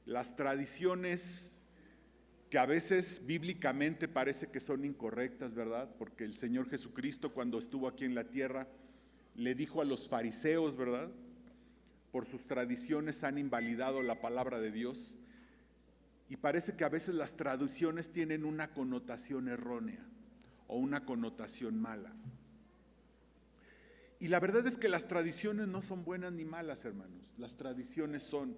las tradiciones que a veces bíblicamente parece que son incorrectas, ¿verdad? Porque el Señor Jesucristo, cuando estuvo aquí en la tierra, le dijo a los fariseos, ¿verdad? Por sus tradiciones han invalidado la palabra de Dios. Y parece que a veces las tradiciones tienen una connotación errónea o una connotación mala. Y la verdad es que las tradiciones no son buenas ni malas, hermanos. Las tradiciones son.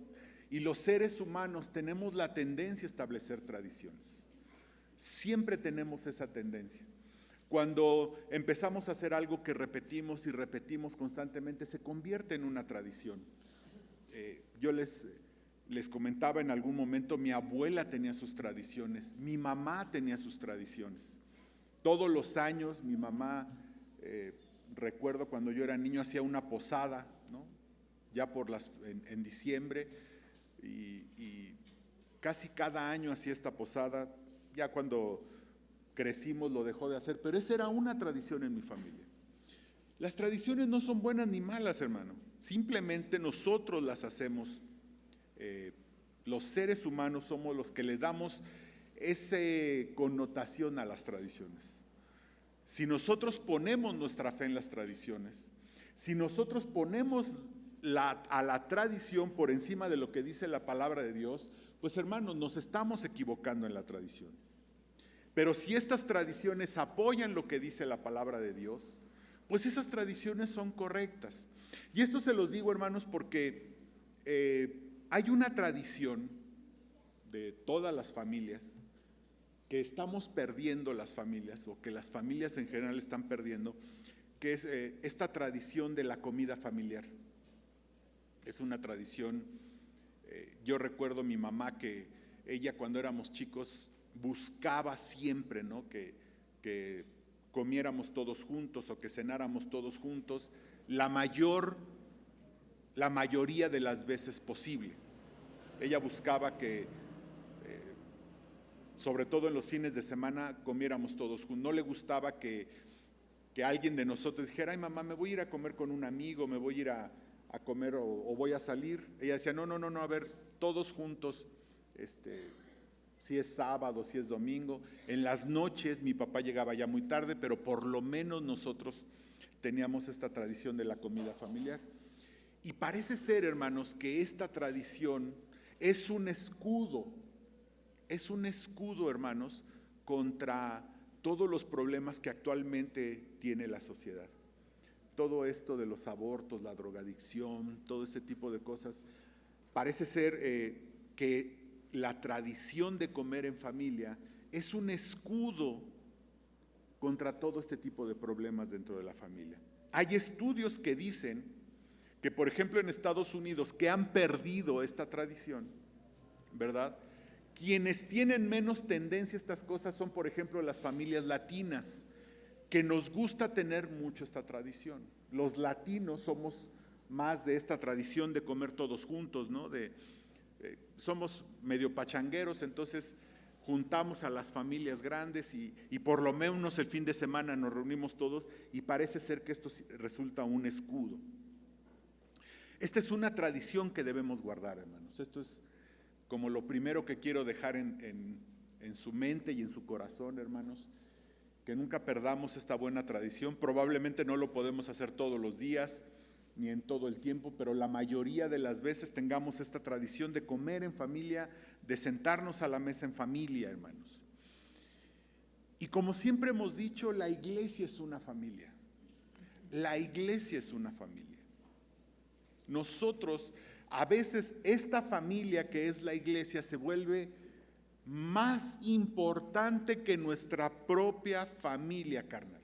Y los seres humanos tenemos la tendencia a establecer tradiciones. Siempre tenemos esa tendencia. Cuando empezamos a hacer algo que repetimos y repetimos constantemente, se convierte en una tradición. Yo les comentaba en algún momento, mi abuela tenía sus tradiciones, mi mamá tenía sus tradiciones. Todos los años mi mamá, recuerdo cuando yo era niño, hacía una posada, ¿no? Ya en diciembre, y casi cada año hacía esta posada. Ya cuando crecimos lo dejó de hacer, pero esa era una tradición en mi familia. Las tradiciones no son buenas ni malas, hermano, simplemente nosotros las hacemos. Los seres humanos somos los que le damos esa connotación a las tradiciones. Si nosotros ponemos nuestra fe en las tradiciones, si nosotros ponemos a la tradición por encima de lo que dice la palabra de Dios, pues hermanos, nos estamos equivocando en la tradición. Pero si estas tradiciones apoyan lo que dice la palabra de Dios, pues esas tradiciones son correctas. Y esto se los digo, hermanos, porque hay una tradición de todas las familias que estamos perdiendo las familias, o que las familias en general están perdiendo, que es esta tradición de la comida familiar. Es una tradición, yo recuerdo mi mamá que ella cuando éramos chicos buscaba siempre, ¿no?, que comiéramos todos juntos o que cenáramos todos juntos la mayoría de las veces posible. Ella buscaba que, sobre todo en los fines de semana, comiéramos todos juntos. No le gustaba que alguien de nosotros dijera, ay mamá, me voy a ir a comer con un amigo, me voy a ir a comer o voy a salir. Ella decía, no, a ver, todos juntos, si es sábado, si es domingo. En las noches mi papá llegaba ya muy tarde, pero por lo menos nosotros teníamos esta tradición de la comida familiar. Y parece ser, hermanos, que esta tradición es un escudo, hermanos, contra todos los problemas que actualmente tiene la sociedad. Todo esto de los abortos, la drogadicción, todo este tipo de cosas, parece ser que la tradición de comer en familia es un escudo contra todo este tipo de problemas dentro de la familia. Hay estudios que dicen que, por ejemplo, en Estados Unidos, que han perdido esta tradición, ¿verdad? Quienes tienen menos tendencia a estas cosas son, por ejemplo, las familias latinas, que nos gusta tener mucho esta tradición. Los latinos somos más de esta tradición de comer todos juntos, ¿no? Somos medio pachangueros, entonces juntamos a las familias grandes y por lo menos el fin de semana nos reunimos todos, y parece ser que esto resulta un escudo. Esta es una tradición que debemos guardar, hermanos. Esto es como lo primero que quiero dejar en su mente y en su corazón, hermanos, que nunca perdamos esta buena tradición. Probablemente no lo podemos hacer todos los días ni en todo el tiempo, pero la mayoría de las veces tengamos esta tradición de comer en familia, de sentarnos a la mesa en familia, hermanos. Y como siempre hemos dicho, la iglesia es una familia. La iglesia es una familia. Nosotros, a veces esta familia que es la iglesia se vuelve más importante que nuestra propia familia carnal.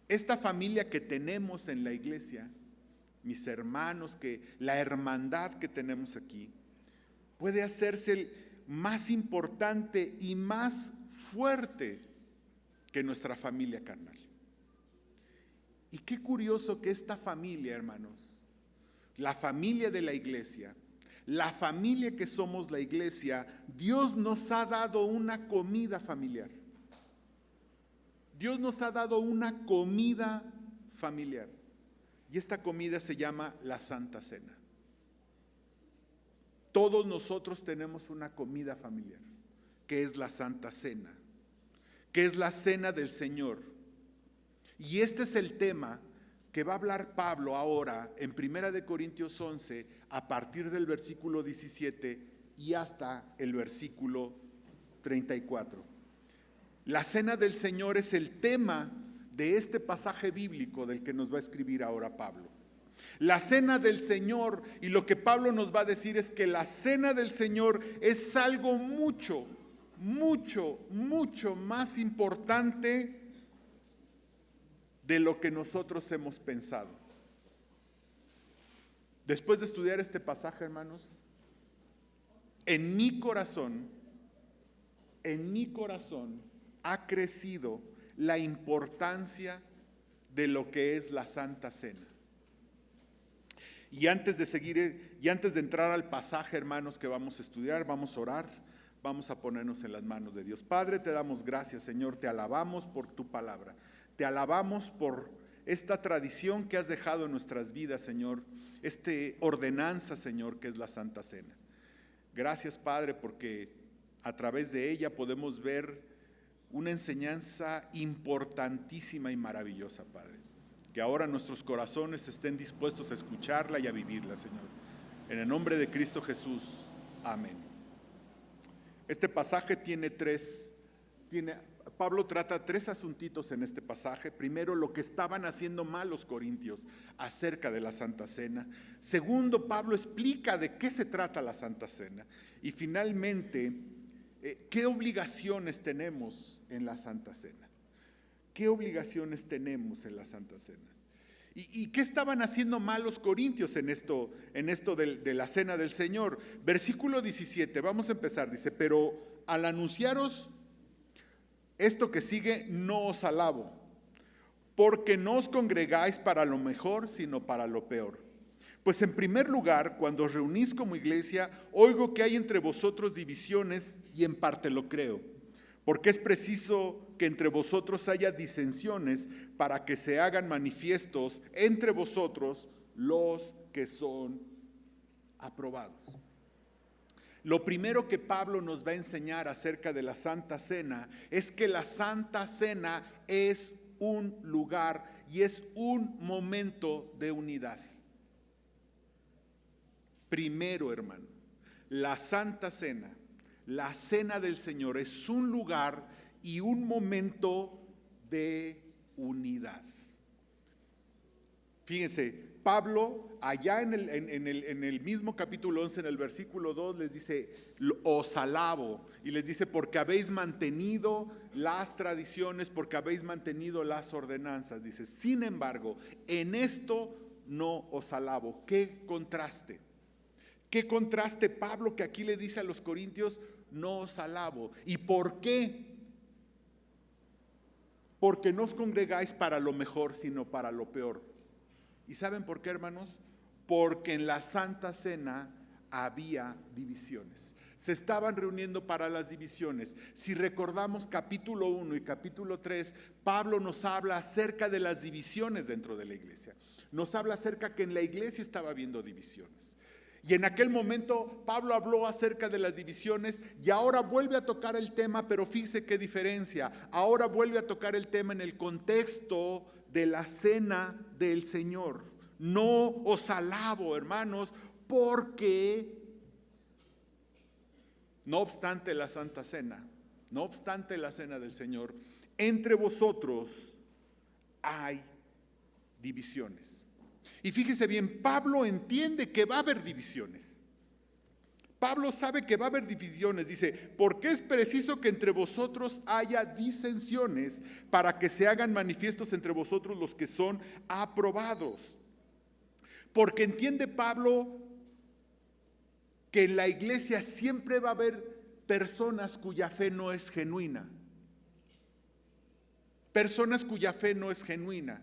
Esta familia que tenemos en la iglesia, mis hermanos, que la hermandad que tenemos aquí, puede hacerse más importante y más fuerte que nuestra familia carnal. Y qué curioso que esta familia, hermanos, la familia de la iglesia, la familia que somos la iglesia, Dios nos ha dado una comida familiar. Dios nos ha dado una comida familiar. Y esta comida se llama la Santa Cena. Todos nosotros tenemos una comida familiar, que es la Santa Cena, que es la cena del Señor. Y este es el tema que va a hablar Pablo ahora en 1 Corintios 11, a partir del versículo 17 y hasta el versículo 34. La cena del Señor es el tema de este pasaje bíblico del que nos va a escribir ahora Pablo. La cena del Señor, y lo que Pablo nos va a decir es que la cena del Señor es algo mucho, mucho, mucho más importante de lo que nosotros hemos pensado. Después de estudiar este pasaje, hermanos, en mi corazón ha crecido la importancia de lo que es la Santa Cena. Y antes de entrar al pasaje, hermanos, que vamos a estudiar, vamos a orar, vamos a ponernos en las manos de Dios. Padre, te damos gracias, Señor, te alabamos por tu palabra, te alabamos por esta tradición que has dejado en nuestras vidas, Señor, esta ordenanza, Señor, que es la Santa Cena. Gracias, Padre, porque a través de ella podemos ver una enseñanza importantísima y maravillosa, Padre. Que ahora nuestros corazones estén dispuestos a escucharla y a vivirla, Señor. En el nombre de Cristo Jesús. Amén. Este pasaje Pablo trata tres asuntitos en este pasaje. Primero, lo que estaban haciendo mal los corintios acerca de la Santa Cena. Segundo, Pablo explica de qué se trata la Santa Cena. Y finalmente, ¿qué obligaciones tenemos en la Santa Cena? ¿Qué obligaciones tenemos en la Santa Cena? ¿Y qué estaban haciendo mal los corintios en esto de la Cena del Señor? Versículo 17, vamos a empezar, dice: pero al anunciaros esto que sigue, no os alabo, porque no os congregáis para lo mejor, sino para lo peor. Pues en primer lugar, cuando os reunís como iglesia, oigo que hay entre vosotros divisiones, y en parte lo creo. Porque es preciso que entre vosotros haya disensiones para que se hagan manifiestos entre vosotros los que son aprobados. Lo primero que Pablo nos va a enseñar acerca de la Santa Cena es que la Santa Cena es un lugar y es un momento de unidad. Primero, hermano, la Santa Cena, la Cena del Señor, es un lugar y un momento de unidad. Fíjense, Pablo allá en el mismo capítulo 11, en el versículo 2, les dice: os alabo, y les dice: porque habéis mantenido las tradiciones, porque habéis mantenido las ordenanzas. Dice: sin embargo, en esto no os alabo. ¿Qué contraste? ¿Qué contraste Pablo que aquí le dice a los corintios: no os alabo? ¿Y por qué? Porque no os congregáis para lo mejor, sino para lo peor. ¿Y saben por qué, hermanos? Porque en la Santa Cena había divisiones. Se estaban reuniendo para las divisiones. Si recordamos capítulo 1 y capítulo 3, Pablo nos habla acerca de las divisiones dentro de la iglesia. Nos habla acerca que en la iglesia estaba habiendo divisiones. Y en aquel momento Pablo habló acerca de las divisiones y ahora vuelve a tocar el tema, pero fíjese qué diferencia. Ahora vuelve a tocar el tema en el contexto de la Cena del Señor. No os alabo, hermanos, porque no obstante la Santa Cena, no obstante la Cena del Señor, entre vosotros hay divisiones. Y fíjese bien, Pablo entiende que va a haber divisiones. Pablo sabe que va a haber divisiones. Dice: porque es preciso que entre vosotros haya disensiones para que se hagan manifiestos entre vosotros los que son aprobados. Porque entiende Pablo que en la iglesia siempre va a haber personas cuya fe no es genuina. Personas cuya fe no es genuina.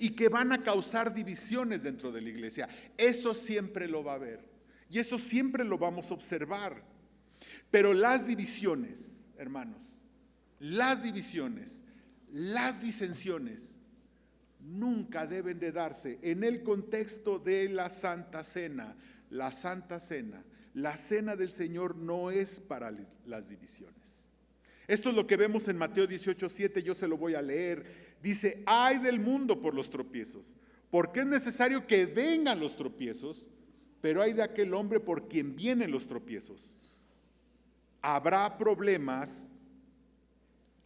Y que van a causar divisiones dentro de la iglesia. Eso siempre lo va a haber. Y eso siempre lo vamos a observar. Pero las divisiones, hermanos, las divisiones, las disensiones, nunca deben de darse en el contexto de la Santa Cena. La Santa Cena, La cena del Señor no es para las divisiones. Esto es lo que vemos en Mateo 18:7, yo se lo voy a leer. Dice: ay del mundo por los tropiezos, porque es necesario que vengan los tropiezos, pero hay de aquel hombre por quien vienen los tropiezos. Habrá problemas,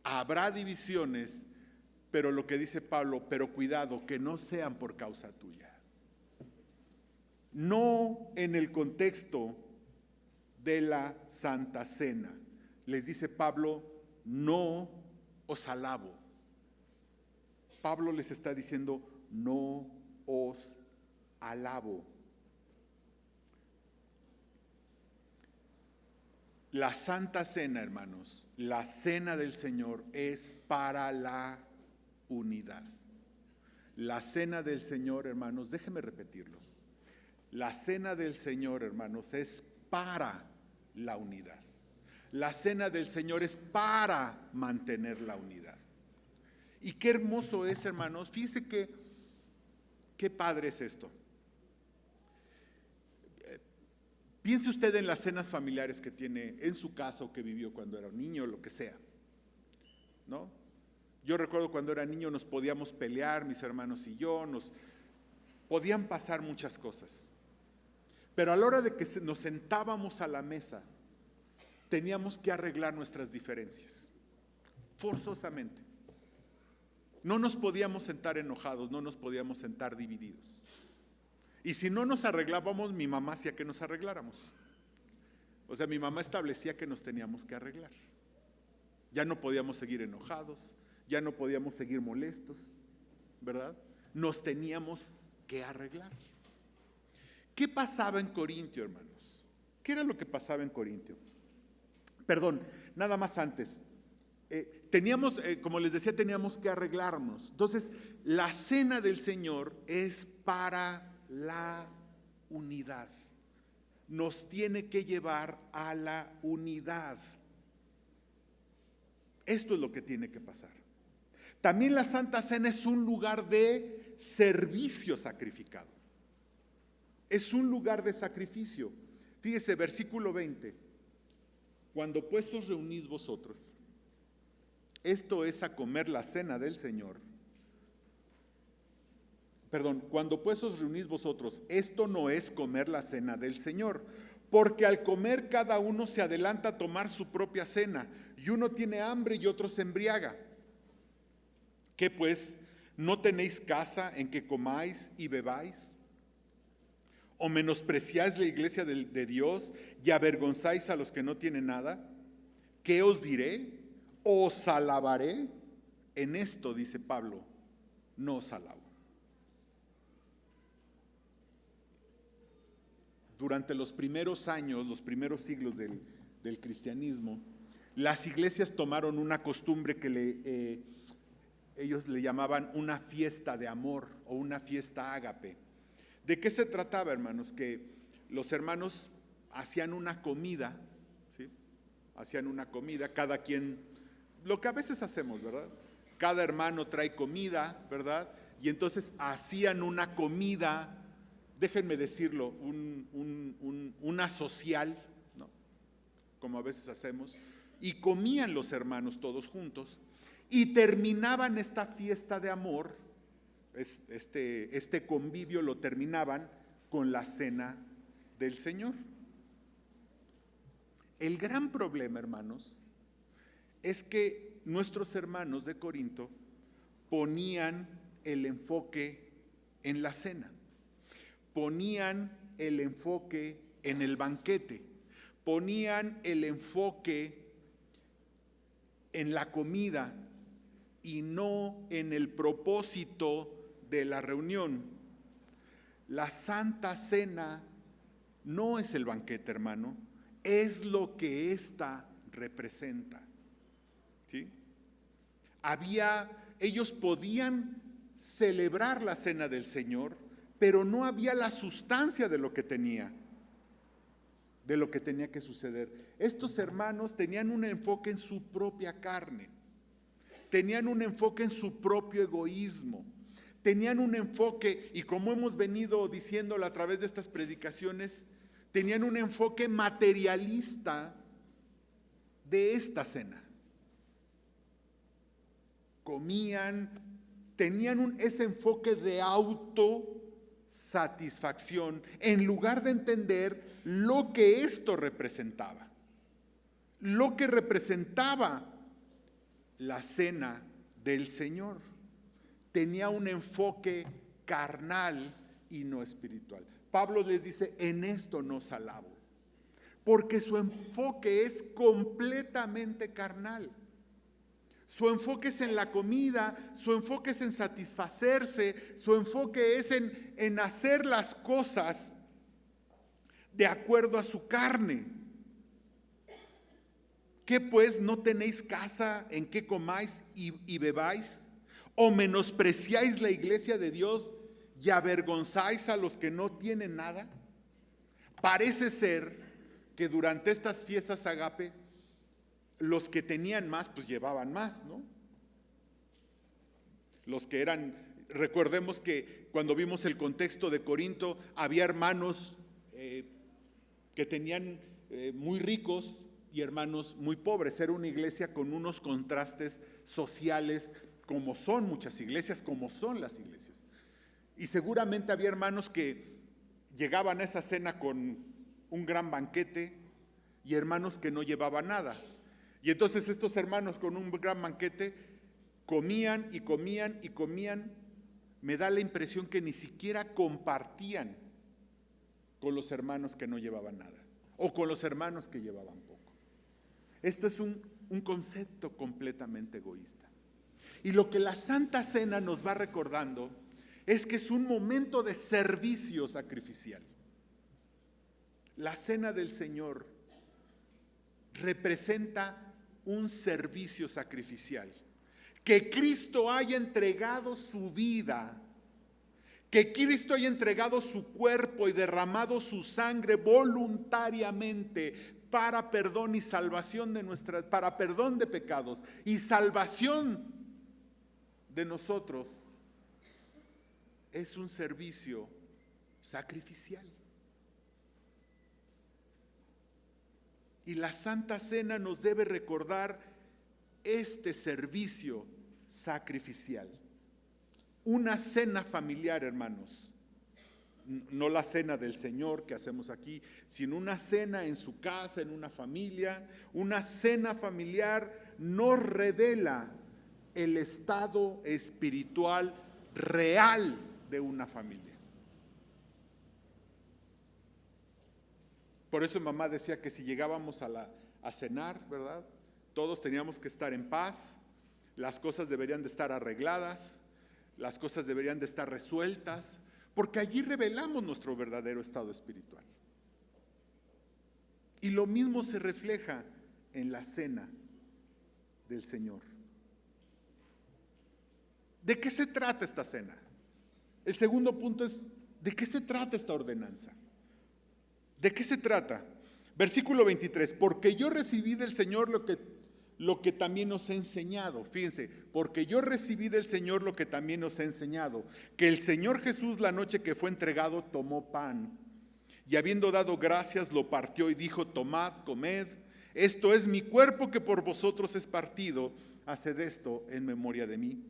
habrá divisiones, pero lo que dice Pablo, pero cuidado, que no sean por causa tuya. No en el contexto de la Santa Cena. Les dice Pablo: no os alabo. Pablo les está diciendo: no os alabo. La Santa Cena, hermanos, la cena del Señor es para la unidad. La cena del Señor, hermanos, déjenme repetirlo. La cena del Señor, hermanos, es para la unidad. La cena del Señor es para mantener la unidad. Y qué hermoso es, hermanos. Fíjese qué padre es esto. Piense usted en las cenas familiares que tiene en su casa o que vivió cuando era un niño, lo que sea, ¿no? Yo recuerdo cuando era niño nos podíamos pelear, mis hermanos y yo, podían pasar muchas cosas. Pero a la hora de que nos sentábamos a la mesa, teníamos que arreglar nuestras diferencias, forzosamente. No nos podíamos sentar enojados, no nos podíamos sentar divididos. Y si no nos arreglábamos, mi mamá hacía que nos arregláramos. O sea, mi mamá establecía que nos teníamos que arreglar. Ya no podíamos seguir enojados, ya no podíamos seguir molestos, ¿verdad? Nos teníamos que arreglar. ¿Qué pasaba en Corintio, hermanos? ¿Qué era lo que pasaba en Corintio? Perdón, nada más antes. Como les decía, teníamos que arreglarnos. Entonces, la cena del Señor es para la unidad. Nos tiene que llevar a la unidad. Esto es lo que tiene que pasar. También la Santa Cena es un lugar de servicio sacrificado. Es un lugar de sacrificio. Fíjese, versículo 20. Cuando pues os reunís vosotros, esto es a comer la cena del Señor. Cuando pues os reunís vosotros, esto no es comer la cena del Señor, porque al comer cada uno se adelanta a tomar su propia cena, y uno tiene hambre y otro se embriaga. ¿Qué pues? ¿No tenéis casa en que comáis y bebáis? ¿O menospreciáis la iglesia de Dios y avergonzáis a los que no tienen nada? ¿Qué os diré? ¿Os alabaré? En esto, dice Pablo, no os alabo. Durante los primeros años, los primeros siglos del cristianismo, las iglesias tomaron una costumbre que ellos le llamaban una fiesta de amor o una fiesta ágape. ¿De qué se trataba, hermanos? Que los hermanos hacían una comida, ¿sí? Hacían una comida, cada quien, lo que a veces hacemos, ¿verdad? Cada hermano trae comida, ¿verdad? Y entonces hacían una comida, déjenme decirlo, una social, ¿no? Como a veces hacemos, y comían los hermanos todos juntos, y terminaban esta fiesta de amor, este convivio lo terminaban con la cena del Señor. El gran problema, hermanos, es que nuestros hermanos de Corinto ponían el enfoque en la cena, ponían el enfoque en el banquete, ponían el enfoque en la comida y no en el propósito de la reunión. La Santa Cena no es el banquete, hermano, es lo que ésta representa. ¿Sí? Ellos podían celebrar la cena del Señor, pero no había la sustancia de lo que tenía que suceder. Estos hermanos tenían un enfoque en su propia carne, tenían un enfoque en su propio egoísmo, tenían un enfoque, y como hemos venido diciéndolo a través de estas predicaciones, tenían un enfoque materialista de esta cena. Comían, tenían ese enfoque de autosatisfacción en lugar de entender lo que esto representaba. Lo que representaba la cena del Señor. Tenía un enfoque carnal y no espiritual. Pablo les dice, en esto nos alabo, porque su enfoque es completamente carnal. Su enfoque es en la comida, su enfoque es en satisfacerse, su enfoque es en hacer las cosas de acuerdo a su carne. ¿Qué pues, no tenéis casa en que comáis y bebáis? ¿O menospreciáis la iglesia de Dios y avergonzáis a los que no tienen nada? Parece ser que durante estas fiestas agape, los que tenían más, pues llevaban más, ¿no? Los que eran, recordemos que cuando vimos el contexto de Corinto, había hermanos que tenían muy ricos y hermanos muy pobres. Era una iglesia con unos contrastes sociales, como son muchas iglesias, como son las iglesias. Y seguramente había hermanos que llegaban a esa cena con un gran banquete y hermanos que no llevaban nada. Y entonces estos hermanos con un gran banquete comían y comían y comían. Me da la impresión que ni siquiera compartían con los hermanos que no llevaban nada o con los hermanos que llevaban poco. Esto es un concepto completamente egoísta. Y lo que la Santa Cena nos va recordando es que es un momento de servicio sacrificial. La Cena del Señor representa un servicio sacrificial. Que Cristo haya entregado su vida, que Cristo haya entregado su cuerpo y derramado su sangre voluntariamente para perdón y salvación para perdón de pecados y salvación de nosotros, es un servicio sacrificial. Y la Santa Cena nos debe recordar este servicio sacrificial. Una cena familiar, hermanos. No la cena del Señor que hacemos aquí, sino una cena en su casa, en una familia. Una cena familiar nos revela el estado espiritual real de una familia. Por eso mamá decía que si llegábamos a cenar, ¿verdad? Todos teníamos que estar en paz, las cosas deberían de estar arregladas, las cosas deberían de estar resueltas, porque allí revelamos nuestro verdadero estado espiritual. Y lo mismo se refleja en la cena del Señor. ¿De qué se trata esta cena? El segundo punto es, ¿de qué se trata esta ordenanza? ¿De qué se trata? Versículo 23, porque yo recibí del Señor lo que también os he enseñado. Fíjense, porque yo recibí del Señor lo que también os he enseñado, que el Señor Jesús la noche que fue entregado tomó pan y habiendo dado gracias lo partió y dijo, tomad, comed, esto es mi cuerpo que por vosotros es partido, haced esto en memoria de mí.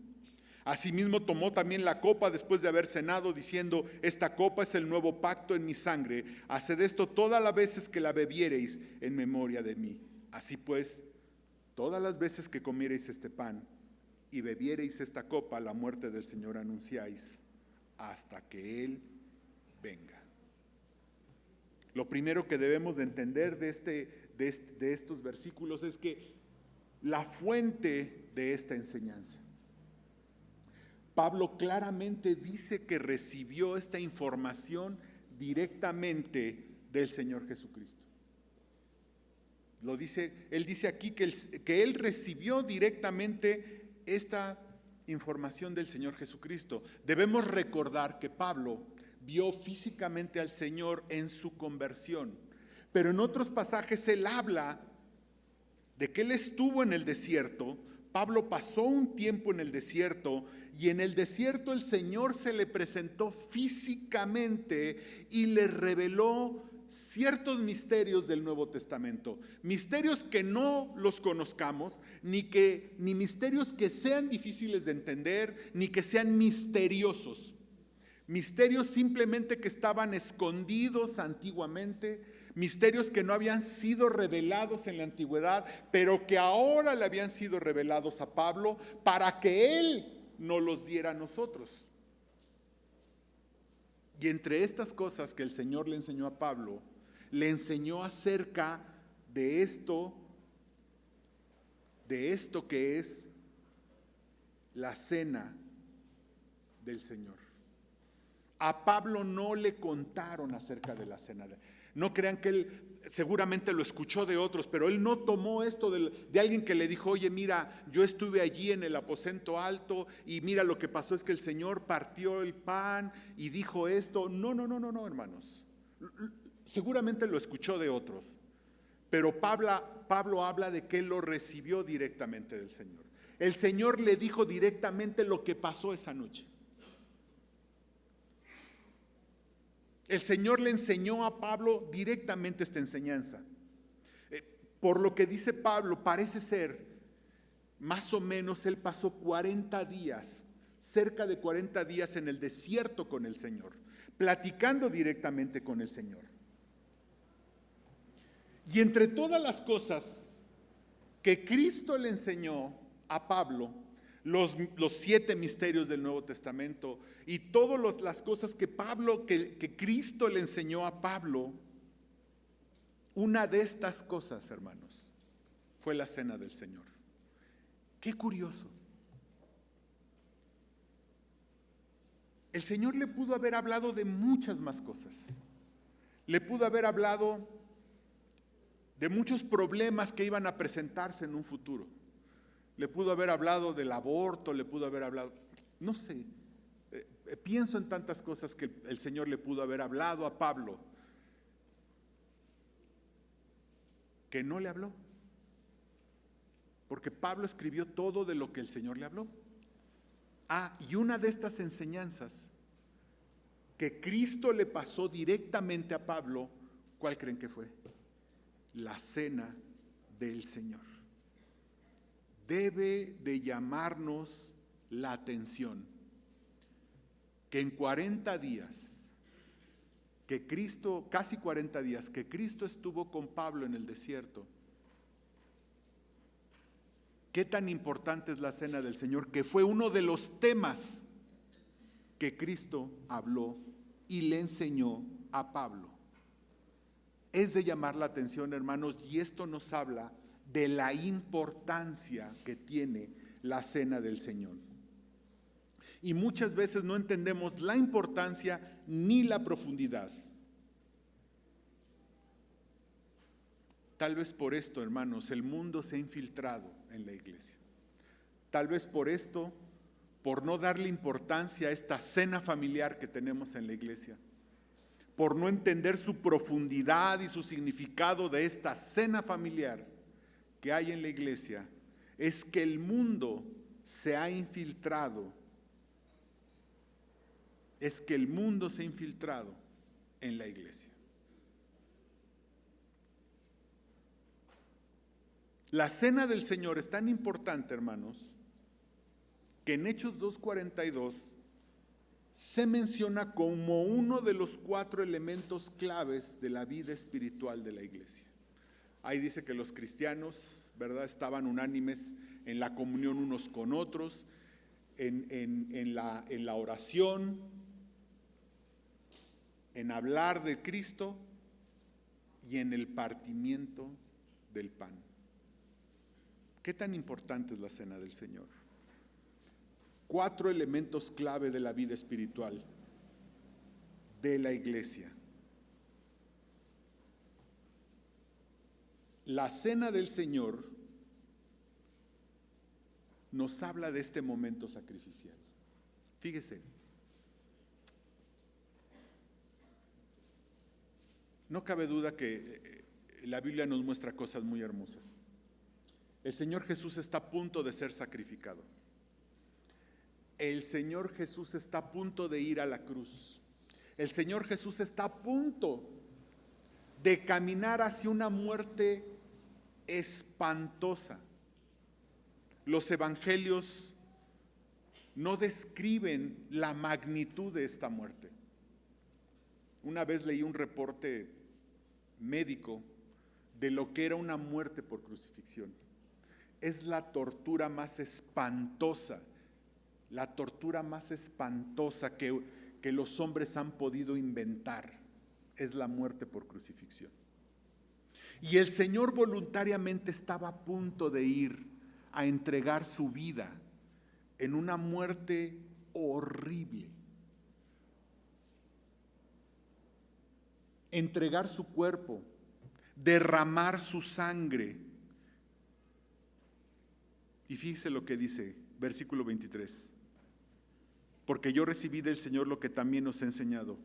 Asimismo tomó también la copa después de haber cenado, diciendo, esta copa es el nuevo pacto en mi sangre, haced esto todas las veces que la bebiereis en memoria de mí. Así pues, todas las veces que comiereis este pan y bebiereis esta copa, la muerte del Señor anunciáis hasta que Él venga. Lo primero que debemos de entender de estos versículos es que la fuente de esta enseñanza. Pablo claramente dice que recibió esta información directamente del Señor Jesucristo. Él dice aquí que él recibió directamente esta información del Señor Jesucristo. Debemos recordar que Pablo vio físicamente al Señor en su conversión, pero en otros pasajes él habla de que él estuvo en el desierto. Pablo pasó un tiempo en el desierto y en el desierto el Señor se le presentó físicamente y le reveló ciertos misterios del Nuevo Testamento, misterios que no los conozcamos, ni misterios que sean difíciles de entender, ni que sean misteriosos. Misterios simplemente que estaban escondidos antiguamente, misterios que no habían sido revelados en la antigüedad, pero que ahora le habían sido revelados a Pablo para que él nos los diera a nosotros. Y entre estas cosas que el Señor le enseñó a Pablo, le enseñó acerca de esto que es la cena del Señor. A Pablo no le contaron acerca de la cena. No crean que él seguramente lo escuchó de otros, pero él no tomó esto de alguien que le dijo, oye, mira, yo estuve allí en el aposento alto y mira, lo que pasó es que el Señor partió el pan y dijo esto. No, hermanos. Seguramente lo escuchó de otros, pero Pablo habla de que él lo recibió directamente del Señor. El Señor le dijo directamente lo que pasó esa noche. El Señor le enseñó a Pablo directamente esta enseñanza. Por lo que dice Pablo, parece ser, más o menos él pasó 40 días, cerca de 40 días en el desierto con el Señor, platicando directamente con el Señor. Y entre todas las cosas que Cristo le enseñó a Pablo, los 7 misterios del Nuevo Testamento y todas las cosas que Cristo le enseñó a Pablo, una de estas cosas, hermanos, fue la cena del Señor. Qué curioso. El Señor le pudo haber hablado de muchas más cosas. Le pudo haber hablado de muchos problemas que iban a presentarse en un futuro. Le pudo haber hablado del aborto, le pudo haber hablado, no sé, pienso en tantas cosas que el Señor le pudo haber hablado a Pablo, que no le habló, porque Pablo escribió todo de lo que el Señor le habló. Y una de estas enseñanzas que Cristo le pasó directamente a Pablo, ¿cuál creen que fue? La cena del Señor. Debe de llamarnos la atención que en 40 días, casi 40 días, que Cristo estuvo con Pablo en el desierto, qué tan importante es la cena del Señor, que fue uno de los temas que Cristo habló y le enseñó a Pablo. Es de llamar la atención, hermanos, y esto nos habla de la importancia que tiene la cena del Señor. Y muchas veces no entendemos la importancia ni la profundidad. Tal vez por esto, hermanos, el mundo se ha infiltrado en la iglesia. Tal vez por esto, por no darle importancia a esta cena familiar que tenemos en la iglesia, por no entender su profundidad y su significado de esta cena familiar que hay en la iglesia, es que el mundo se ha infiltrado. Es que el mundo se ha infiltrado en la iglesia. La cena del Señor es tan importante, hermanos, que en Hechos 2:42 se menciona como uno de los 4 elementos claves de la vida espiritual de la iglesia. Ahí dice que los cristianos, ¿verdad?, estaban unánimes en la comunión unos con otros, en la oración, en hablar de Cristo y en el partimiento del pan. ¿Qué tan importante es la cena del Señor? 4 elementos clave de la vida espiritual de la iglesia. La cena del Señor nos habla de este momento sacrificial. Fíjese, no cabe duda que la Biblia nos muestra cosas muy hermosas. El Señor Jesús está a punto de ser sacrificado. El Señor Jesús está a punto de ir a la cruz. El Señor Jesús está a punto de caminar hacia una muerte espantosa. Los evangelios no describen la magnitud de esta muerte. Una vez leí un reporte médico de lo que era una muerte por crucifixión. Es la tortura más espantosa, que los hombres han podido inventar, es la muerte por crucifixión. Y el Señor voluntariamente estaba a punto de ir a entregar su vida en una muerte horrible. Entregar su cuerpo, derramar su sangre. Y fíjese lo que dice, versículo 23. Porque yo recibí del Señor lo que también os he enseñado,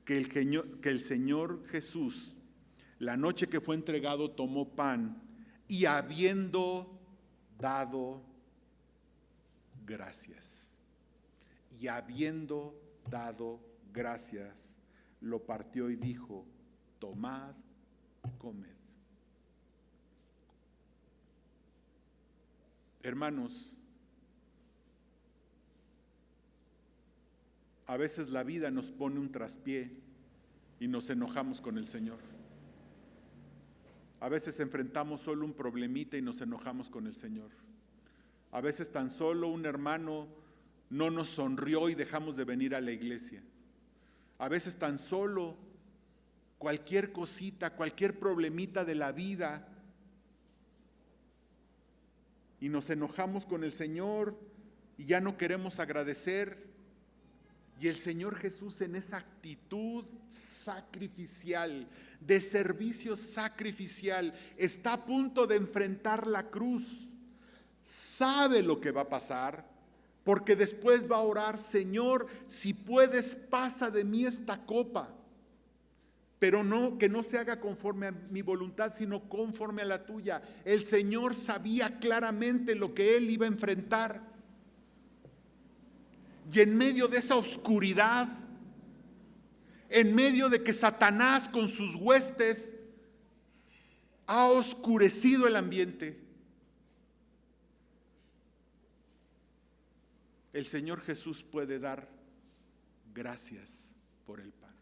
que el Señor Jesús, la noche que fue entregado, tomó pan y habiendo dado gracias, lo partió y dijo: tomad, comed. Hermanos, a veces la vida nos pone un traspié y nos enojamos con el Señor. A veces enfrentamos solo un problemita y nos enojamos con el Señor. A veces tan solo un hermano no nos sonrió y dejamos de venir a la iglesia. A veces tan solo cualquier cosita, cualquier problemita de la vida, y nos enojamos con el Señor y ya no queremos agradecer. Y el Señor Jesús, en esa actitud sacrificial, de servicio sacrificial, está a punto de enfrentar la cruz. Sabe lo que va a pasar, porque después va a orar: Señor, si puedes, pasa de mí esta copa, pero no, que no se haga conforme a mi voluntad, sino conforme a la tuya. El Señor sabía claramente lo que Él iba a enfrentar. Y en medio de esa oscuridad, en medio de que Satanás con sus huestes ha oscurecido el ambiente, el Señor Jesús puede dar gracias por el pan.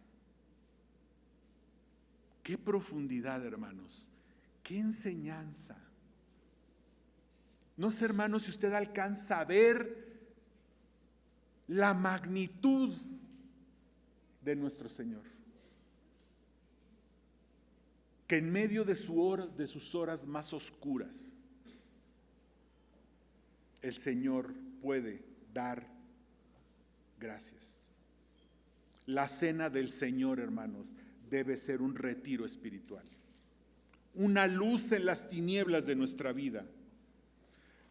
Qué profundidad, hermanos, qué enseñanza. No sé, hermanos, si usted alcanza a ver la magnitud de nuestro Señor, que en medio de sus horas más oscuras, el Señor puede dar gracias. La cena del Señor, hermanos, debe ser un retiro espiritual, una luz en las tinieblas de nuestra vida.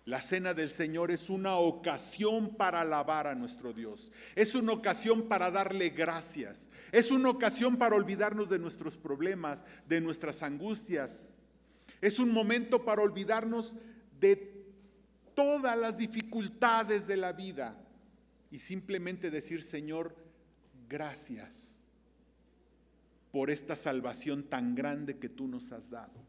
La cena del Señor es una ocasión para alabar a nuestro Dios. Es una ocasión para darle gracias. Es una ocasión para olvidarnos de nuestros problemas, de nuestras angustias. Es un momento para olvidarnos de todas las dificultades de la vida y simplemente decir: Señor, gracias por esta salvación tan grande que tú nos has dado,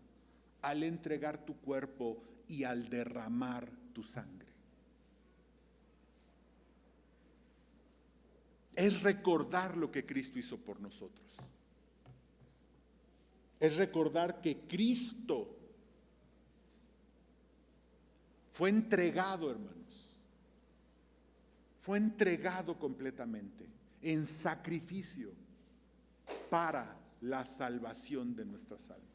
al entregar tu cuerpo y al derramar tu sangre. Es recordar lo que Cristo hizo por nosotros. Es recordar que Cristo fue entregado, hermanos. Fue entregado completamente en sacrificio para la salvación de nuestras almas.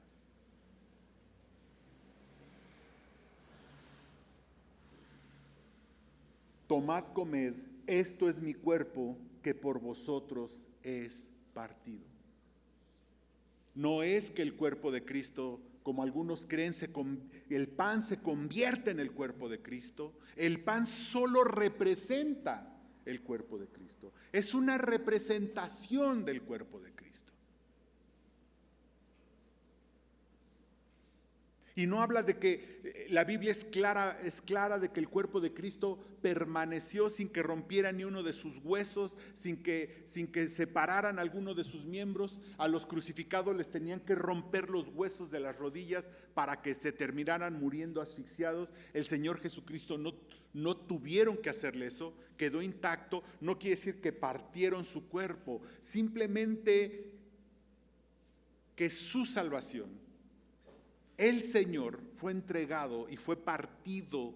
Tomad, comed, esto es mi cuerpo que por vosotros es partido. No es que el cuerpo de Cristo, como algunos creen, el pan se convierte en el cuerpo de Cristo. El pan solo representa el cuerpo de Cristo. Es una representación del cuerpo de Cristo. Y no habla de que la Biblia es clara de que el cuerpo de Cristo permaneció sin que rompiera ni uno de sus huesos, sin que separaran alguno de sus miembros. A los crucificados les tenían que romper los huesos de las rodillas para que se terminaran muriendo asfixiados. El Señor Jesucristo no tuvieron que hacerle eso, quedó intacto. No quiere decir que partieron su cuerpo, simplemente que su salvación, el Señor, fue entregado y fue partido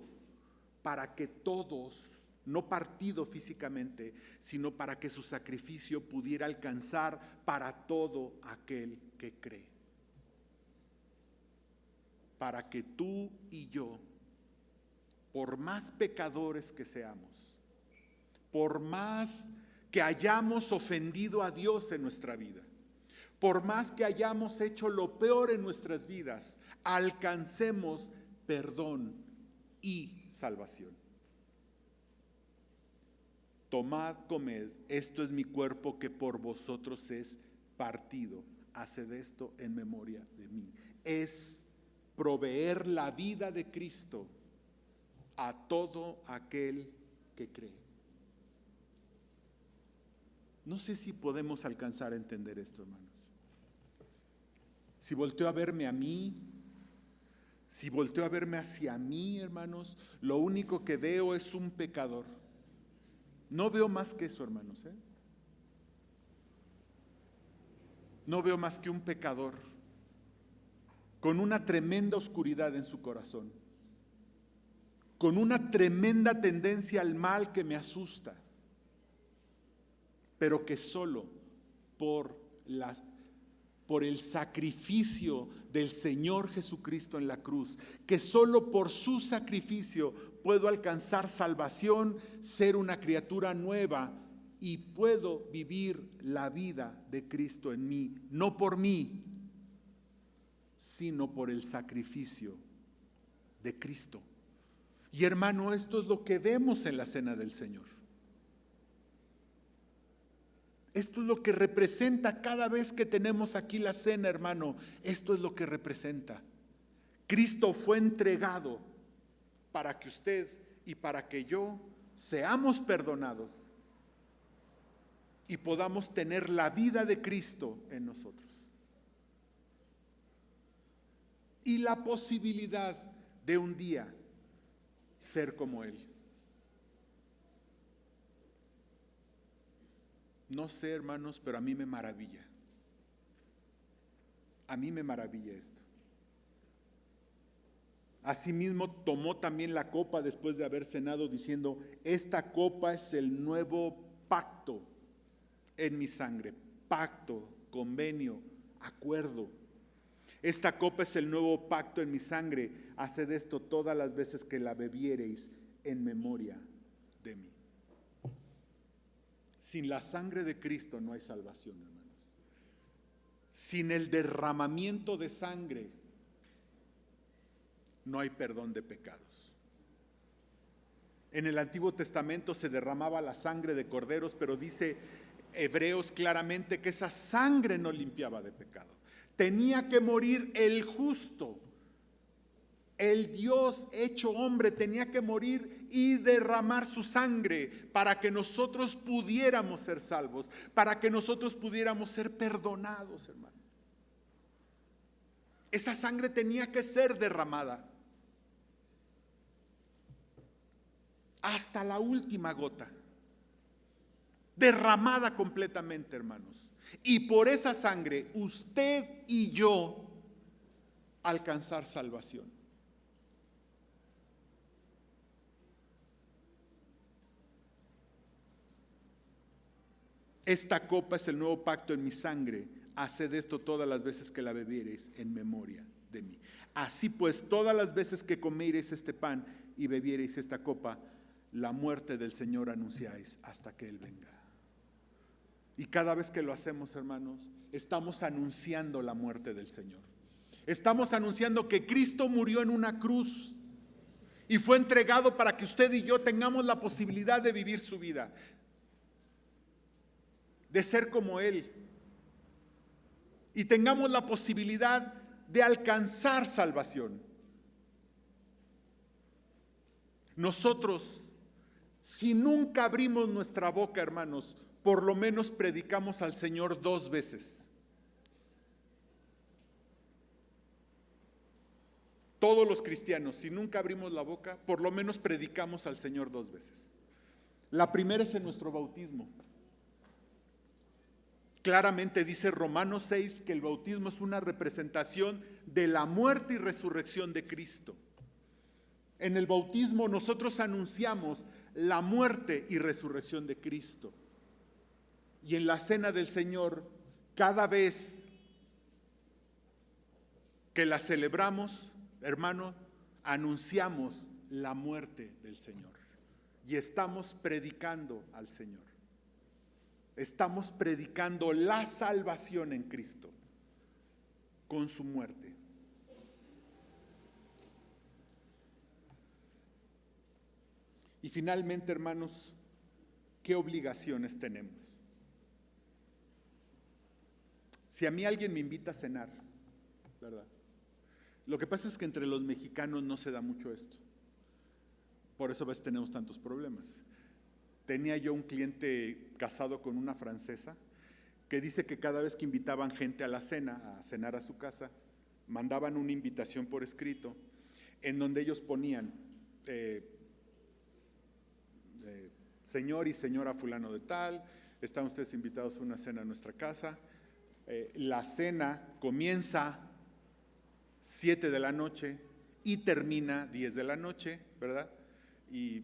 para que todos, no partido físicamente, sino para que su sacrificio pudiera alcanzar para todo aquel que cree. Para que tú y yo, por más pecadores que seamos, por más que hayamos ofendido a Dios en nuestra vida, por más que hayamos hecho lo peor en nuestras vidas, alcancemos perdón y salvación. Tomad, comed, esto es mi cuerpo que por vosotros es partido. Haced esto en memoria de mí. Es proveer la vida de Cristo a todo aquel que cree. No sé si podemos alcanzar a entender esto, hermanos. Si volteo a verme a mí, si volteo a verme hacia mí, hermanos, lo único que veo es un pecador. No veo más que eso, hermanos, No veo más que un pecador con una tremenda oscuridad en su corazón, con una tremenda tendencia al mal que me asusta, pero que solo por el sacrificio del Señor Jesucristo en la cruz, que solo por su sacrificio puedo alcanzar salvación, ser una criatura nueva y puedo vivir la vida de Cristo en mí, no por mí, sino por el sacrificio de Cristo. Y hermano, esto es lo que vemos en la cena del Señor. Esto es lo que representa cada vez que tenemos aquí la cena, hermano. Esto es lo que representa. Cristo fue entregado para que usted y para que yo seamos perdonados y podamos tener la vida de Cristo en nosotros. Y la posibilidad de un día ser como Él. No sé, hermanos, pero a mí me maravilla. A mí me maravilla esto. Asimismo, tomó también la copa después de haber cenado, diciendo: esta copa es el nuevo pacto en mi sangre. Pacto, convenio, acuerdo. Esta copa es el nuevo pacto en mi sangre. Haced esto todas las veces que la bebiereis en memoria de mí. Sin la sangre de Cristo no hay salvación, hermanos. Sin el derramamiento de sangre no hay perdón de pecados. En el Antiguo Testamento se derramaba la sangre de corderos, pero dice Hebreos claramente que esa sangre no limpiaba de pecado. Tenía que morir el justo. El Dios hecho hombre tenía que morir y derramar su sangre para que nosotros pudiéramos ser salvos, para que nosotros pudiéramos ser perdonados, hermano. Esa sangre tenía que ser derramada hasta la última gota, derramada completamente, hermanos. Y por esa sangre usted y yo alcanzar salvación. Esta copa es el nuevo pacto en mi sangre. Haced esto todas las veces que la bebiereis en memoria de mí. Así pues, todas las veces que comiereis este pan y bebiereis esta copa, la muerte del Señor anunciáis hasta que Él venga. Y cada vez que lo hacemos, hermanos, estamos anunciando la muerte del Señor. Estamos anunciando que Cristo murió en una cruz y fue entregado para que usted y yo tengamos la posibilidad de vivir su vida, de ser como Él, y tengamos la posibilidad de alcanzar salvación. Nosotros, si nunca abrimos nuestra boca, hermanos, por lo menos predicamos al Señor 2 veces. Todos los cristianos, si nunca abrimos la boca, por lo menos predicamos al Señor 2 veces. La primera es en nuestro bautismo. Claramente dice Romanos 6 que el bautismo es una representación de la muerte y resurrección de Cristo. En el bautismo nosotros anunciamos la muerte y resurrección de Cristo. Y en la cena del Señor, cada vez que la celebramos, hermano, anunciamos la muerte del Señor. Y estamos predicando al Señor. Estamos predicando la salvación en Cristo con su muerte. Y finalmente, hermanos, ¿qué obligaciones tenemos? Si a mí alguien me invita a cenar, ¿verdad? Lo que pasa es que entre los mexicanos no se da mucho esto. Por eso a veces tenemos tantos problemas. Tenía yo un cliente casado con una francesa que dice que cada vez que invitaban gente a la cena, a cenar a su casa, mandaban una invitación por escrito en donde ellos ponían señor y señora fulano de tal, están ustedes invitados a una cena a nuestra casa. La cena comienza 7 de la noche y termina 10 de la noche, ¿verdad? Y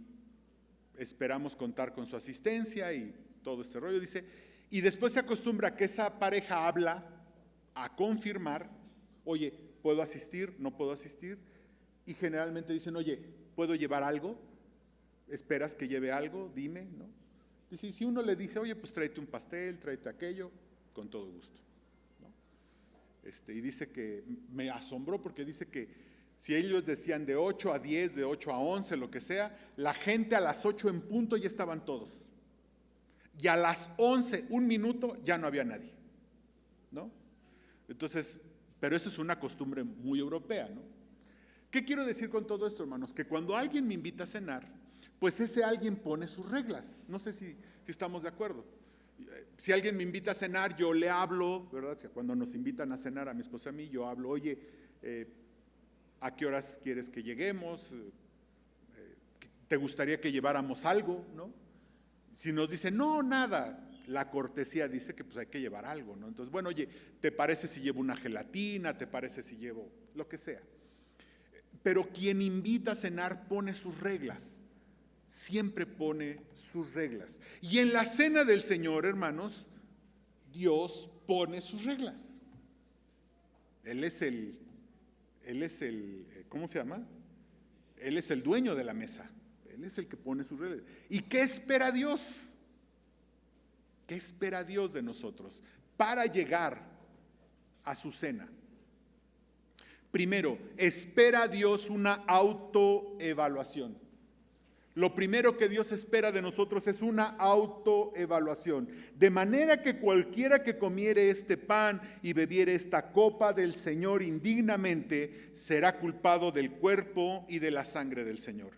esperamos contar con su asistencia y todo este rollo, dice. Y después se acostumbra que esa pareja habla a confirmar, oye, ¿puedo asistir? ¿No puedo asistir? Y generalmente dicen, oye, ¿puedo llevar algo? ¿Esperas que lleve algo? Dime, ¿no? Dice, si uno le dice, oye, pues tráete un pastel, tráete aquello, con todo gusto, ¿no? Y dice que me asombró porque dice que si ellos decían de 8 a 10, de 8 a 11, lo que sea, la gente a las 8 en punto ya estaban todos. Y a las 11, 1 minuto, ya no había nadie, ¿no? Entonces, pero eso es una costumbre muy europea, ¿no? ¿Qué quiero decir con todo esto, hermanos? Que cuando alguien me invita a cenar, pues ese alguien pone sus reglas. No sé si estamos de acuerdo. Si alguien me invita a cenar, yo le hablo, ¿verdad? O sea, cuando nos invitan a cenar a mi esposa y a mí, yo hablo, oye, ¿a qué horas quieres que lleguemos? ¿Te gustaría que lleváramos algo? ¿No? Si nos dicen, no, nada, la cortesía dice que pues hay que llevar algo, ¿no? Entonces, bueno, oye, ¿te parece si llevo una gelatina? ¿Te parece si llevo lo que sea? Pero quien invita a cenar pone sus reglas. Siempre pone sus reglas. Y en la cena del Señor, hermanos, Dios pone sus reglas. Él es el, ¿cómo se llama? Él es el dueño de la mesa. Él es el que pone sus reglas. ¿Y qué espera Dios? ¿Qué espera Dios de nosotros para llegar a su cena? Primero, espera Dios una autoevaluación. Lo primero que Dios espera de nosotros es una autoevaluación. De manera que cualquiera que comiere este pan y bebiere esta copa del Señor indignamente, será culpado del cuerpo y de la sangre del Señor.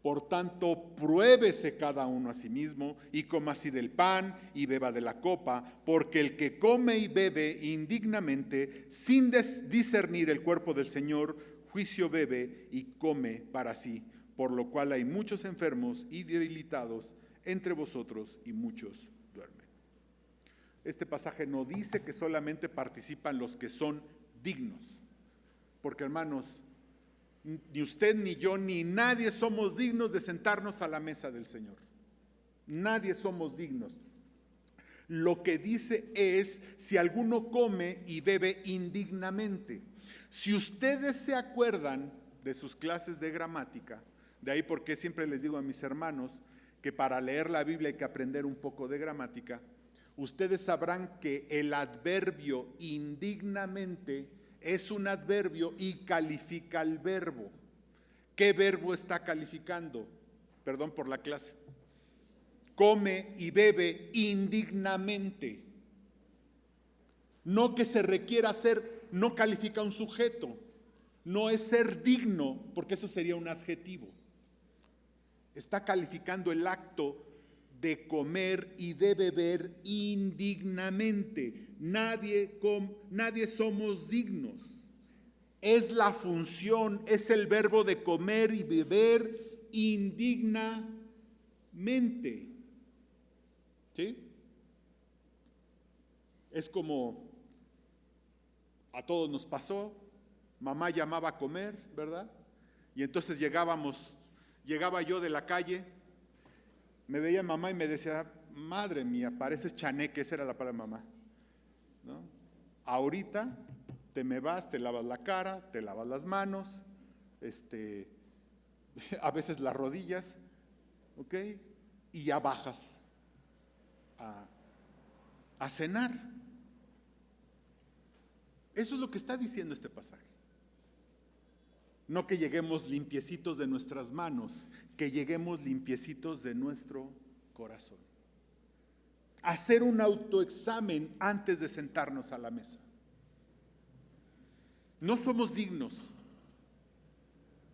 Por tanto, pruébese cada uno a sí mismo y coma así del pan y beba de la copa, porque el que come y bebe indignamente, sin discernir el cuerpo del Señor, juicio bebe y come para sí. Por lo cual hay muchos enfermos y debilitados entre vosotros y muchos duermen. Este pasaje no dice que solamente participan los que son dignos, porque hermanos, ni usted ni yo ni nadie somos dignos de sentarnos a la mesa del Señor. Nadie somos dignos. Lo que dice es si alguno come y bebe indignamente. Si ustedes se acuerdan de sus clases de gramática, de ahí porque siempre les digo a mis hermanos que para leer la Biblia hay que aprender un poco de gramática. Ustedes sabrán que el adverbio indignamente es un adverbio y califica al verbo. ¿Qué verbo está calificando? Perdón por la clase. Come y bebe indignamente. No que se requiera ser, no califica un sujeto. No es ser digno, porque eso sería un adjetivo. Está calificando el acto de comer y de beber indignamente. Nadie somos dignos. Es la función, es el verbo de comer y beber indignamente. ¿Sí? Es como a todos nos pasó, mamá llamaba a comer, ¿verdad? Y entonces llegaba yo de la calle, me veía mamá y me decía, madre mía, pareces chaneque, esa era la palabra de mamá, ¿no? Ahorita te me vas, te lavas la cara, te lavas las manos, a veces las rodillas, ¿ok? Y ya bajas a cenar. Eso es lo que está diciendo este pasaje. No que lleguemos limpiecitos de nuestras manos, que lleguemos limpiecitos de nuestro corazón. Hacer un autoexamen antes de sentarnos a la mesa. No somos dignos,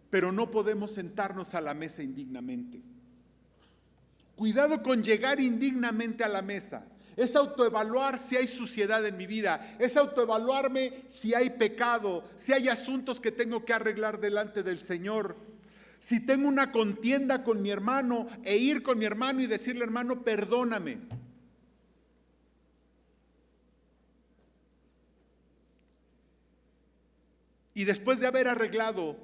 pero no podemos sentarnos a la mesa indignamente. Cuidado con llegar indignamente a la mesa. Es autoevaluar si hay suciedad en mi vida, es autoevaluarme si hay pecado, si hay asuntos que tengo que arreglar delante del Señor. Si tengo una contienda con mi hermano, e ir con mi hermano y decirle, hermano, perdóname. Y después de haber arreglado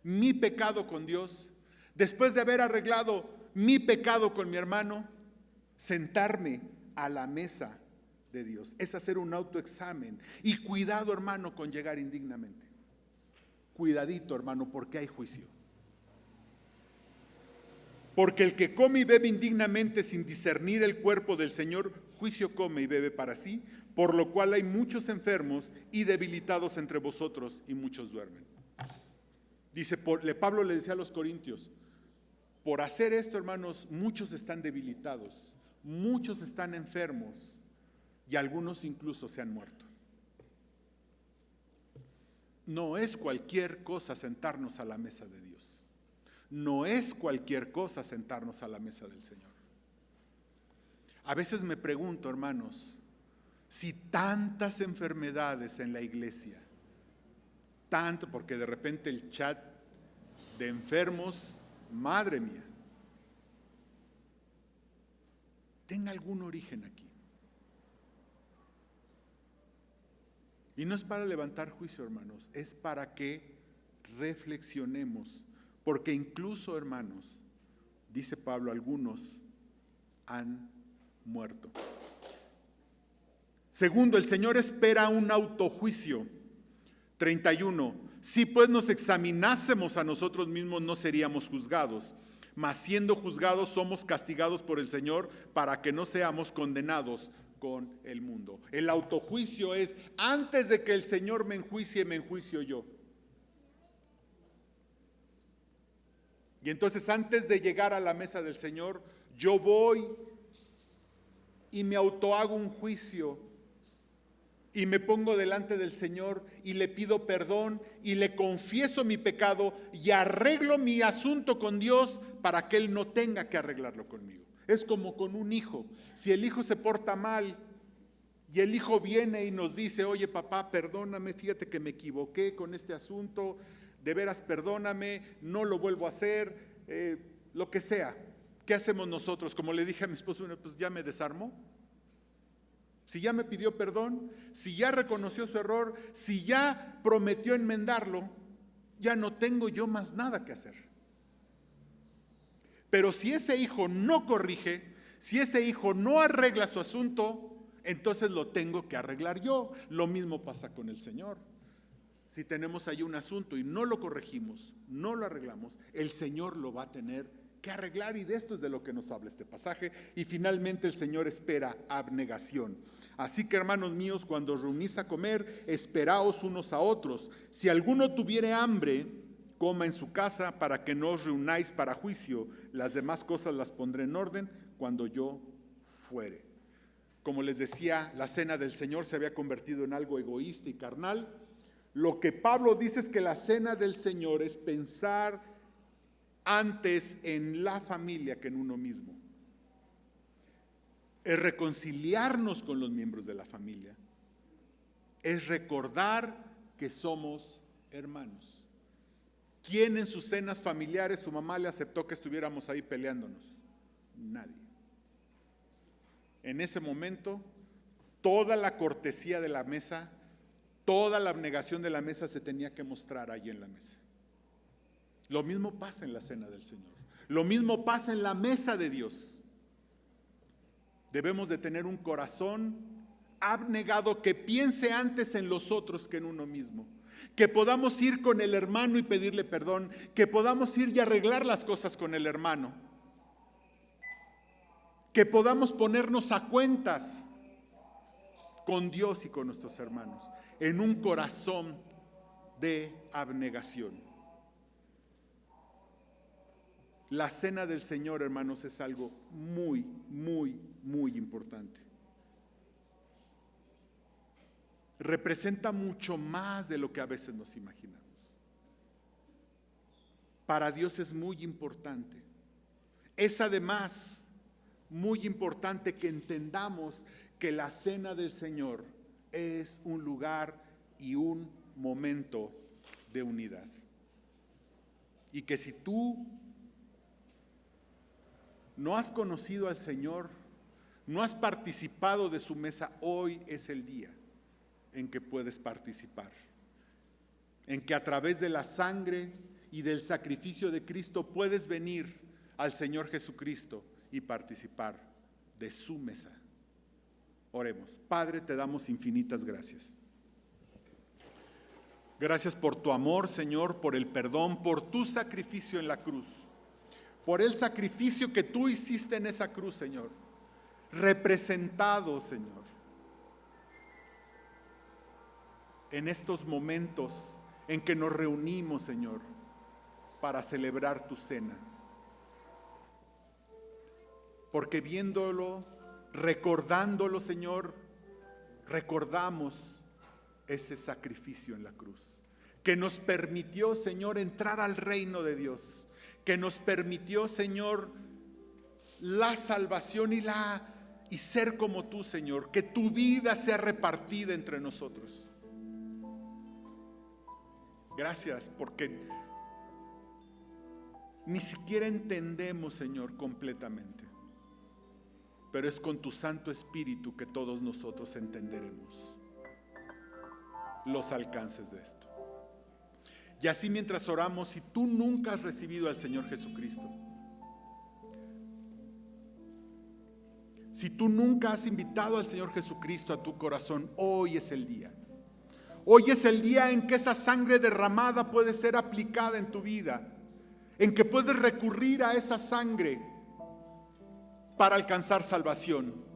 mi pecado con Dios, después de haber arreglado mi pecado con mi hermano, sentarme a la mesa de Dios. Es hacer un autoexamen. Y cuidado, hermano, con llegar indignamente. Cuidadito, hermano, porque hay juicio. Porque el que come y bebe indignamente sin discernir el cuerpo del Señor, juicio come y bebe para sí, por lo cual hay muchos enfermos y debilitados entre vosotros y muchos duermen. Dice, Pablo le decía a los corintios, por hacer esto, hermanos, muchos están debilitados, muchos están enfermos y algunos incluso se han muerto. No es cualquier cosa sentarnos a la mesa de Dios. No es cualquier cosa sentarnos a la mesa del Señor. A veces me pregunto, hermanos, si tantas enfermedades en la iglesia, tanto, porque de repente el chat de enfermos, madre mía, tenga algún origen aquí. Y no es para levantar juicio, hermanos, es para que reflexionemos, porque incluso, hermanos, dice Pablo, algunos han muerto. Segundo, el Señor espera un autojuicio. 31. Si pues nos examinásemos a nosotros mismos, no seríamos juzgados, mas siendo juzgados somos castigados por el Señor para que no seamos condenados con el mundo. El autojuicio es, antes de que el Señor me enjuicio yo. Y entonces antes de llegar a la mesa del Señor, yo voy y me autohago un juicio y me pongo delante del Señor y le pido perdón y le confieso mi pecado y arreglo mi asunto con Dios para que Él no tenga que arreglarlo conmigo. Es como con un hijo. Si el hijo se porta mal y el hijo viene y nos dice, oye papá, perdóname, fíjate que me equivoqué con este asunto, de veras perdóname, no lo vuelvo a hacer, lo que sea. ¿Qué hacemos nosotros? Como le dije a mi esposo, pues ya me desarmó. Si ya me pidió perdón, si ya reconoció su error, si ya prometió enmendarlo, ya no tengo yo más nada que hacer. Pero si ese hijo no corrige, si ese hijo no arregla su asunto, entonces lo tengo que arreglar yo. Lo mismo pasa con el Señor. Si tenemos ahí un asunto y no lo corregimos, no lo arreglamos, el Señor lo va a tener que arreglar, y de esto es de lo que nos habla este pasaje. Y finalmente el Señor espera abnegación. Así que, hermanos míos, cuando os reunís a comer, esperaos unos a otros. Si alguno tuviere hambre, coma en su casa, para que no os reunáis para juicio. Las demás cosas las pondré en orden cuando yo fuere. Como les decía, la cena del Señor se había convertido en algo egoísta y carnal. Lo que Pablo dice es que la cena del Señor es pensar antes en la familia que en uno mismo. Es reconciliarnos con los miembros de la familia. Es recordar que somos hermanos. ¿Quién en sus cenas familiares su mamá le aceptó que estuviéramos ahí peleándonos? Nadie. En ese momento, toda la cortesía de la mesa, toda la abnegación de la mesa se tenía que mostrar ahí en la mesa. Lo mismo pasa en la cena del Señor. Lo mismo pasa en la mesa de Dios. Debemos de tener un corazón abnegado que piense antes en los otros que en uno mismo. Que podamos ir con el hermano y pedirle perdón. Que podamos ir y arreglar las cosas con el hermano. Que podamos ponernos a cuentas con Dios y con nuestros hermanos. En un corazón de abnegación. La cena del Señor, hermanos, es algo muy, muy, muy importante. Representa mucho más de lo que a veces nos imaginamos. Para Dios es muy importante. Es además muy importante que entendamos que la cena del Señor es un lugar y un momento de unidad. Y que si tú no has conocido al Señor, no has participado de su mesa, hoy es el día en que puedes participar. En que a través de la sangre y del sacrificio de Cristo puedes venir al Señor Jesucristo y participar de su mesa. Oremos. Padre, te damos infinitas gracias. Gracias por tu amor, Señor, por el perdón, por tu sacrificio en la cruz. Por el sacrificio que tú hiciste en esa cruz, Señor. Representado, Señor. En estos momentos en que nos reunimos, Señor, para celebrar tu cena. Porque viéndolo, recordándolo, Señor, recordamos ese sacrificio en la cruz, que nos permitió, Señor, entrar al reino de Dios, que nos permitió, Señor, la salvación y ser como tú, Señor, que tu vida sea repartida entre nosotros. Gracias, porque ni siquiera entendemos, Señor, completamente. Pero es con tu Santo Espíritu que todos nosotros entenderemos los alcances de esto. Y así mientras oramos, si tú nunca has recibido al Señor Jesucristo, si tú nunca has invitado al Señor Jesucristo a tu corazón, hoy es el día. Hoy es el día en que esa sangre derramada puede ser aplicada en tu vida, en que puedes recurrir a esa sangre para alcanzar salvación.